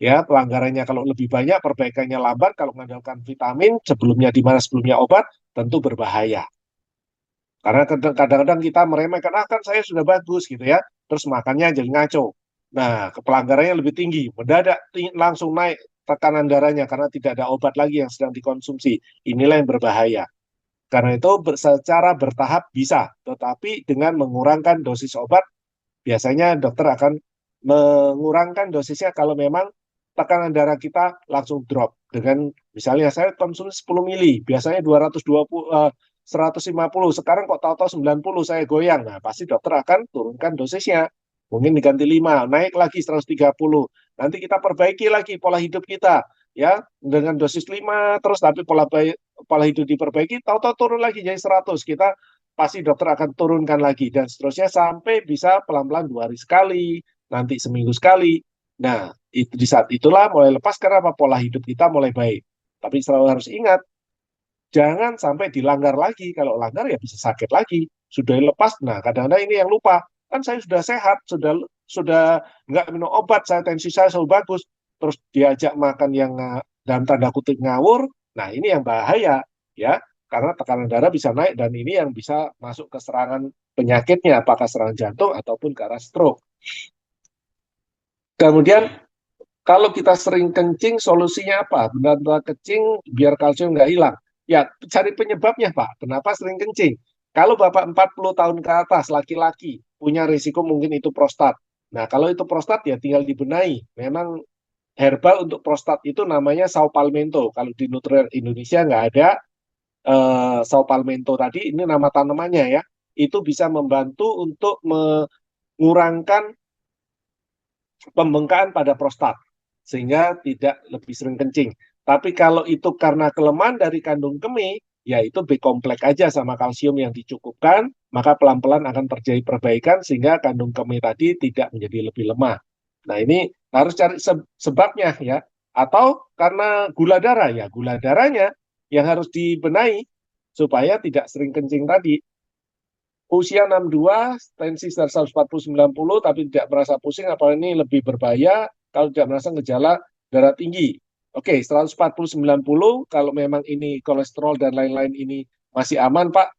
Ya, pelanggarannya kalau lebih banyak, perbaikannya lambat. Kalau mengandalkan vitamin sebelumnya di mana sebelumnya obat, tentu berbahaya. Karena kadang-kadang kita meremehkan, kan saya sudah bagus gitu ya, terus makannya jadi ngaco. Nah, pelanggarannya lebih tinggi, mendadak langsung naik tekanan darahnya karena tidak ada obat lagi yang sedang dikonsumsi. Inilah yang berbahaya. Karena itu secara bertahap bisa, tetapi dengan mengurangkan dosis obat, biasanya dokter akan mengurangkan dosisnya kalau memang tekanan darah kita langsung drop. Dengan misalnya saya konsumsi 10 mili, biasanya 220, 150, sekarang kok tahu-tahu 90 saya goyang. Nah, pasti dokter akan turunkan dosisnya. Mungkin diganti 5, naik lagi 130. Nanti kita perbaiki lagi pola hidup kita. Ya, dengan dosis 5 terus tapi pola hidup diperbaiki, tahu-tahu turun lagi jadi 100. Kita pasti dokter akan turunkan lagi dan seterusnya sampai bisa pelan-pelan 2 hari sekali, nanti seminggu sekali. Nah, itu di saat itulah mulai lepas karena apa? Pola hidup kita mulai baik. Tapi selalu harus ingat, jangan sampai dilanggar lagi. Kalau langgar ya bisa sakit lagi. Sudah lepas, nah kadang-kadang ini yang lupa. Kan saya sudah sehat, sudah nggak minum obat, saya tensi saya selalu bagus. Terus diajak makan yang dalam tanda kutip ngawur. Nah, ini yang bahaya ya. Karena tekanan darah bisa naik dan ini yang bisa masuk ke serangan penyakitnya, apakah serangan jantung ataupun ke arah stroke. Kemudian kalau kita sering kencing, solusinya apa? Benar-benar kencing biar kalsium nggak hilang. Ya, cari penyebabnya Pak. Kenapa sering kencing? Kalau Bapak 40 tahun ke atas, laki-laki, punya risiko mungkin itu prostat. Nah, kalau itu prostat ya tinggal dibenahi. Memang herbal untuk prostat itu namanya sawo palmetto. Kalau di Nutrien Indonesia nggak ada. Sawo palmetto tadi, ini nama tanamannya ya, itu bisa membantu untuk mengurangkan pembengkakan pada prostat, sehingga tidak lebih sering kencing. Tapi kalau itu karena kelemahan dari kandung kemih, ya itu B-kompleks aja sama kalsium yang dicukupkan, maka pelan-pelan akan terjadi perbaikan sehingga kandung kemih tadi tidak menjadi lebih lemah. Nah ini harus cari sebabnya ya, atau karena gula darah ya, gula darahnya yang harus dibenahi supaya tidak sering kencing tadi. Usia 62, tensi 140/90, tapi tidak merasa pusing, apa ini lebih berbahaya kalau tidak merasa gejala darah tinggi. Oke, 140/90, kalau memang ini kolesterol dan lain-lain ini masih aman, Pak,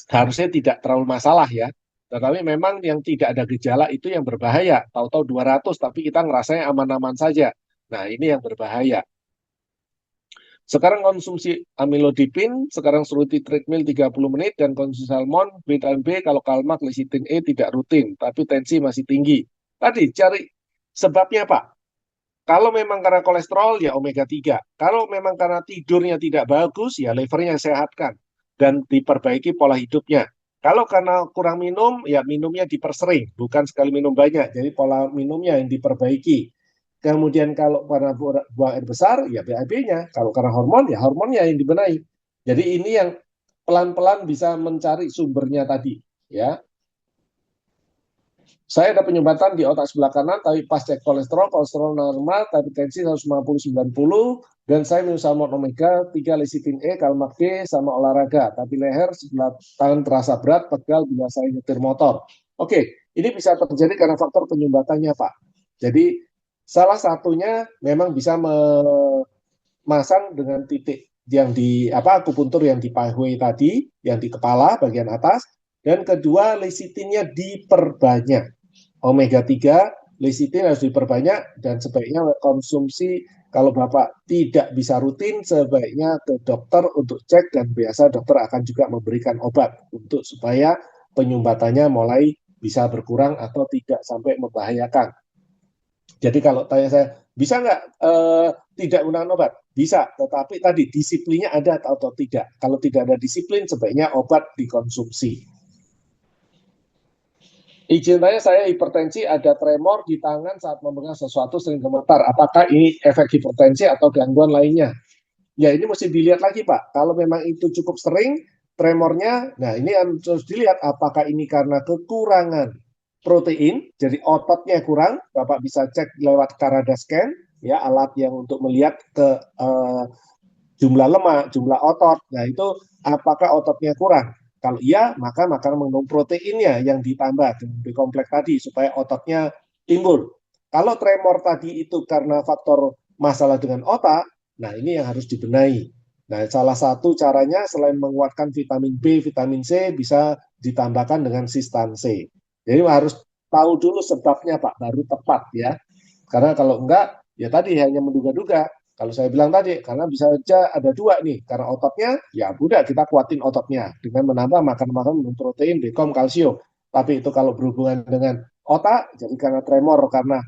harusnya tidak terlalu masalah ya. Tetapi memang yang tidak ada gejala itu yang berbahaya. Tahu-tahu 200, tapi kita ngerasanya aman-aman saja. Nah, ini yang berbahaya. Sekarang konsumsi amilodipin, sekarang suruh treadmill 30 menit, dan konsumsi salmon, vitamin B, kalau kalmak, lecitin E tidak rutin, tapi tensi masih tinggi. Tadi cari sebabnya Pak. Kalau memang karena kolesterol, ya omega 3. Kalau memang karena tidurnya tidak bagus, ya livernya sehatkan dan diperbaiki pola hidupnya. Kalau karena kurang minum, ya minumnya dipersering, bukan sekali minum banyak. Jadi pola minumnya yang diperbaiki. Kemudian kalau karena buang air besar, ya BAB-nya. Kalau karena hormon, ya hormonnya yang dibenahi. Jadi ini yang pelan-pelan bisa mencari sumbernya tadi, ya. Saya ada penyumbatan di otak sebelah kanan, tapi pas cek kolesterol normal, tapi tensi 150/90, dan saya minum salmon omega 3, lecithin E, kalmak D, sama olahraga. Tapi leher sebelah tangan terasa berat, pegal bila saya nyetir motor. Oke, ini bisa terjadi karena faktor penyumbatannya, Pak. Jadi salah satunya memang bisa memasang dengan titik yang di akupuntur yang di pathway tadi, yang di kepala bagian atas, dan kedua lecithinnya diperbanyak. Omega 3, lecithin harus diperbanyak dan sebaiknya konsumsi kalau Bapak tidak bisa rutin sebaiknya ke dokter untuk cek dan biasa dokter akan juga memberikan obat untuk supaya penyumbatannya mulai bisa berkurang atau tidak sampai membahayakan. Jadi kalau tanya saya, bisa nggak tidak menggunakan obat? Bisa, tetapi tadi disiplinnya ada atau tidak. Kalau tidak ada disiplin, sebaiknya obat dikonsumsi. Izin tanya, saya hipertensi, ada tremor di tangan saat memegang sesuatu sering gemetar. Apakah ini efek hipertensi atau gangguan lainnya? Ya ini mesti dilihat lagi Pak. Kalau memang itu cukup sering tremornya, nah ini harus dilihat apakah ini karena kekurangan protein, jadi ototnya kurang. Bapak bisa cek lewat Carada Scan, ya alat yang untuk melihat ke jumlah lemak, jumlah otot. Nah itu apakah ototnya kurang? Kalau iya, maka makan mengandung proteinnya yang ditambah dengan B-kompleks tadi supaya ototnya timbul. Kalau tremor tadi itu karena faktor masalah dengan otak, nah ini yang harus dibenahi. Nah, salah satu caranya selain menguatkan vitamin B, vitamin C bisa ditambahkan dengan Sistan C. Jadi harus tahu dulu sebabnya Pak, baru tepat ya. Karena kalau enggak, ya tadi hanya menduga-duga. Kalau saya bilang tadi, karena bisa saja ada dua nih, karena ototnya, ya udah kita kuatin ototnya dengan menambah makan protein, B-kom, kalsium. Tapi itu kalau berhubungan dengan otak, jadi karena tremor, karena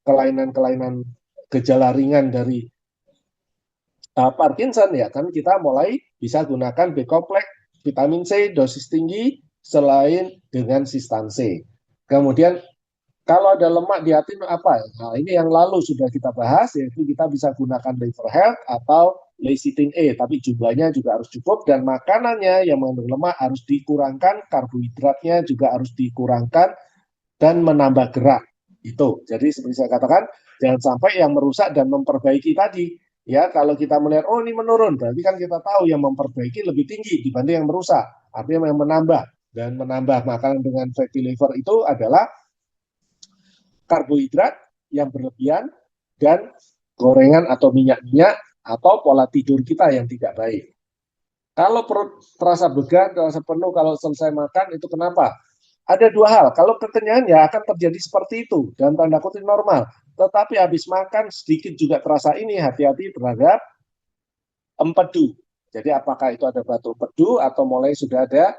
kelainan-kelainan gejala ringan dari Parkinson, ya kan kita mulai bisa gunakan B-kompleks, vitamin C, dosis tinggi, selain dengan Sistan C. Kemudian kalau ada lemak di hati apa? Nah, ini yang lalu sudah kita bahas, yaitu kita bisa gunakan liver health atau lecithin E, tapi jumlahnya juga harus cukup dan makanannya yang mengandung lemak harus dikurangkan, karbohidratnya juga harus dikurangkan dan menambah gerak. Itu. Jadi seperti saya katakan, jangan sampai yang merusak dan memperbaiki tadi. Ya, kalau kita melihat oh ini menurun, berarti kan kita tahu yang memperbaiki lebih tinggi dibanding yang merusak. Artinya yang menambah dan menambah makanan dengan fatty liver itu adalah karbohidrat yang berlebihan dan gorengan atau minyak-minyak atau pola tidur kita yang tidak baik. Kalau perut terasa beban, terasa penuh kalau selesai makan itu kenapa? Ada dua hal. Kalau kekenyangan ya akan terjadi seperti itu dan tanda kutip normal. Tetapi habis makan sedikit juga terasa ini, hati-hati terhadap empedu. Jadi apakah itu ada batu empedu atau mulai sudah ada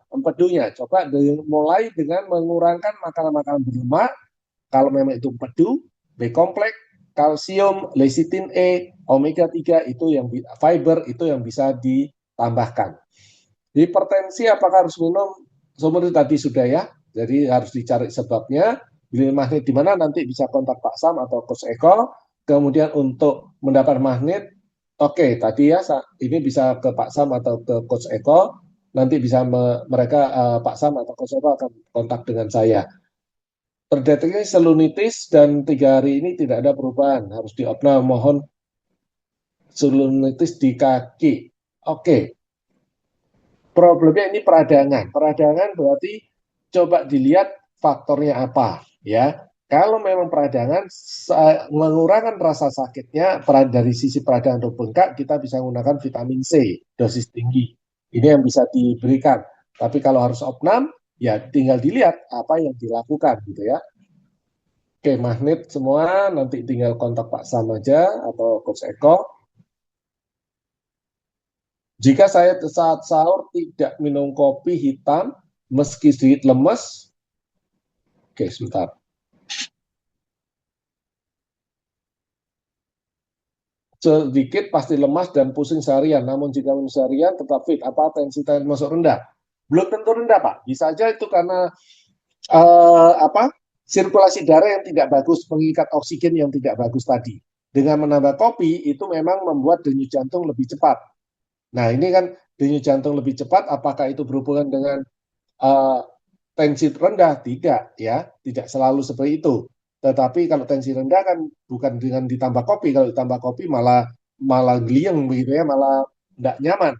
empedunya? Coba mulai dengan mengurangkan makanan-makanan berlemak. Kalau memang itu empedu, B-kompleks, kalsium, lecithin E, omega 3 itu yang fiber itu yang bisa ditambahkan. Hipertensi apakah harus minum? Sumber tadi sudah ya. Jadi harus dicari sebabnya. Beli magnet di mana nanti bisa kontak Pak Sam atau Coach Eko. Kemudian untuk mendapat magnet, oke, tadi ya ini bisa ke Pak Sam atau ke Coach Eko. Nanti bisa mereka Pak Sam atau Coach Eko akan kontak dengan saya. Terdeteksi selunitis dan 3 hari ini tidak ada perubahan. Harus diopnam, mohon selunitis di kaki. Oke. Problemnya ini peradangan. Peradangan berarti coba dilihat faktornya apa. Ya, kalau memang peradangan mengurangkan rasa sakitnya dari sisi peradangan atau bengkak, kita bisa menggunakan vitamin C dosis tinggi. Ini yang bisa diberikan. Tapi kalau harus opnam, ya tinggal dilihat apa yang dilakukan gitu ya. Oke, magnet semua nanti tinggal kontak Pak Sam aja atau Coach Eko. Jika saya saat sahur tidak minum kopi hitam meski sedikit lemes. Oke, sebentar. sedikit pasti lemas dan pusing seharian. Namun jika minum seharian tetap fit. Apa tensi masuk rendah? Belum tentu rendah, Pak. Bisa aja itu karena sirkulasi darah yang tidak bagus, mengikat oksigen yang tidak bagus tadi. Dengan menambah kopi itu memang membuat denyut jantung lebih cepat. Nah, ini kan denyut jantung lebih cepat, apakah itu berhubungan dengan tensi rendah? Tidak, ya, tidak selalu seperti itu. Tetapi kalau tensi rendah kan bukan dengan ditambah kopi, kalau ditambah kopi malah geliang begitu ya, malah tidak nyaman.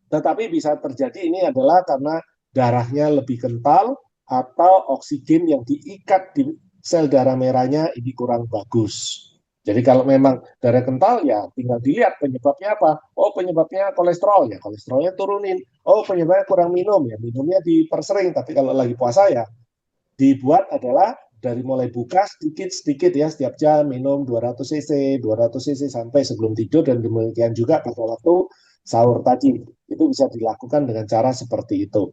Tetapi bisa terjadi ini adalah karena darahnya lebih kental atau oksigen yang diikat di sel darah merahnya ini kurang bagus. Jadi kalau memang darah kental ya tinggal dilihat penyebabnya apa. Oh, penyebabnya kolesterol, ya kolesterolnya turunin. Oh, penyebabnya kurang minum, ya minumnya dipersering. Tapi kalau lagi puasa ya dibuat adalah dari mulai buka sedikit-sedikit ya, setiap jam minum 200 cc sampai sebelum tidur, dan demikian juga pada waktu sahur tadi. Itu bisa dilakukan dengan cara seperti itu.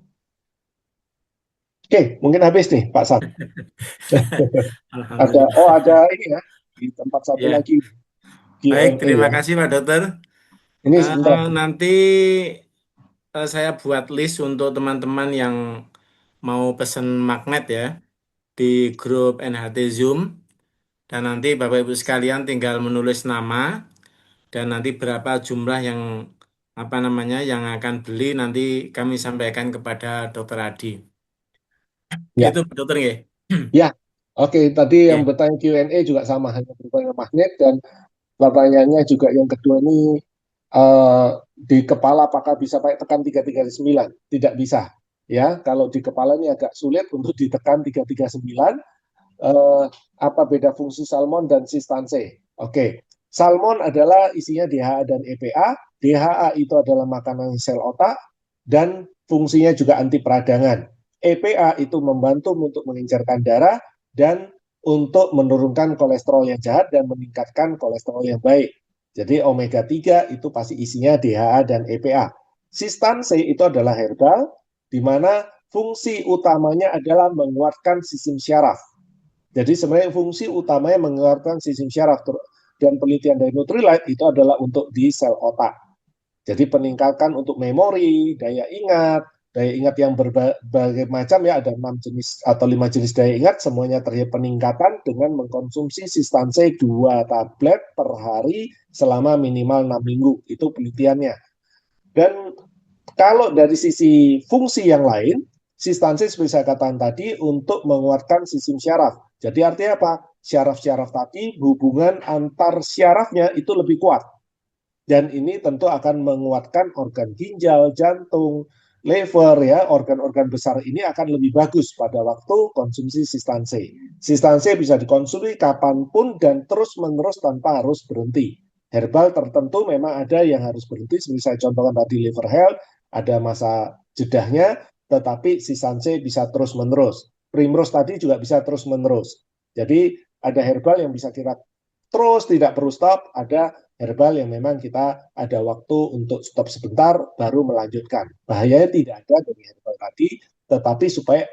Oke, mungkin habis nih Pak Sam. Alhamdulillah. Ada ini ya, di tempat satu Ya. lagi Baik, Q&A terima ya. kasih Pak Dokter. Ini sebentar. Nanti saya buat list untuk teman-teman yang mau pesen magnet ya di grup NHT Zoom, dan nanti Bapak Ibu sekalian tinggal menulis nama dan nanti berapa jumlah yang yang akan beli, nanti kami sampaikan kepada Dokter Adi. Ya. Gitu Pak Dokter ya. Ya, oke. Tadi yang Oke. bertanya Q&A juga sama, hanya bertanya magnet, dan pertanyaannya juga yang kedua ini di kepala apakah bisa pakai tekan 339? Tidak bisa. Ya, kalau di kepala ini agak sulit untuk ditekan 339. Apa beda fungsi salmon dan sistanse? Oke. Salmon adalah isinya DHA dan EPA. DHA itu adalah makanan sel otak dan fungsinya juga anti peradangan. EPA itu membantu untuk mengencerkan darah dan untuk menurunkan kolesterol yang jahat dan meningkatkan kolesterol yang baik. Jadi omega 3 itu pasti isinya DHA dan EPA. Sistanse itu adalah herbal, di mana fungsi utamanya adalah menguatkan sistem syaraf. Jadi sebenarnya fungsi utamanya menguatkan sistem syaraf, dan penelitian dari Nutrilite itu adalah untuk di sel otak. Jadi peningkatan untuk memori, daya ingat yang berbagai macam ya, ada 6 jenis atau 5 jenis daya ingat, semuanya terjadi peningkatan dengan mengkonsumsi sistanse 2 tablet per hari selama minimal 6 minggu. Itu penelitiannya. Dan kalau dari sisi fungsi yang lain, sistanse seperti saya katakan tadi untuk menguatkan sistem syaraf. Jadi artinya apa? Syaraf-syaraf tadi, hubungan antar syarafnya itu lebih kuat. Dan ini tentu akan menguatkan organ ginjal, jantung, liver ya, organ-organ besar ini akan lebih bagus pada waktu konsumsi sistanse. Sistanse bisa dikonsumsi kapanpun dan terus-menerus tanpa harus berhenti. Herbal tertentu memang ada yang harus berhenti, seperti saya contohkan tadi liver health, ada masa jedahnya, tetapi sistanse bisa terus-menerus. Primrose tadi juga bisa terus-menerus. Jadi ada herbal yang bisa kita terus tidak perlu stop, ada herbal yang memang kita ada waktu untuk stop sebentar baru melanjutkan. Bahayanya tidak ada dari herbal tadi, tetapi supaya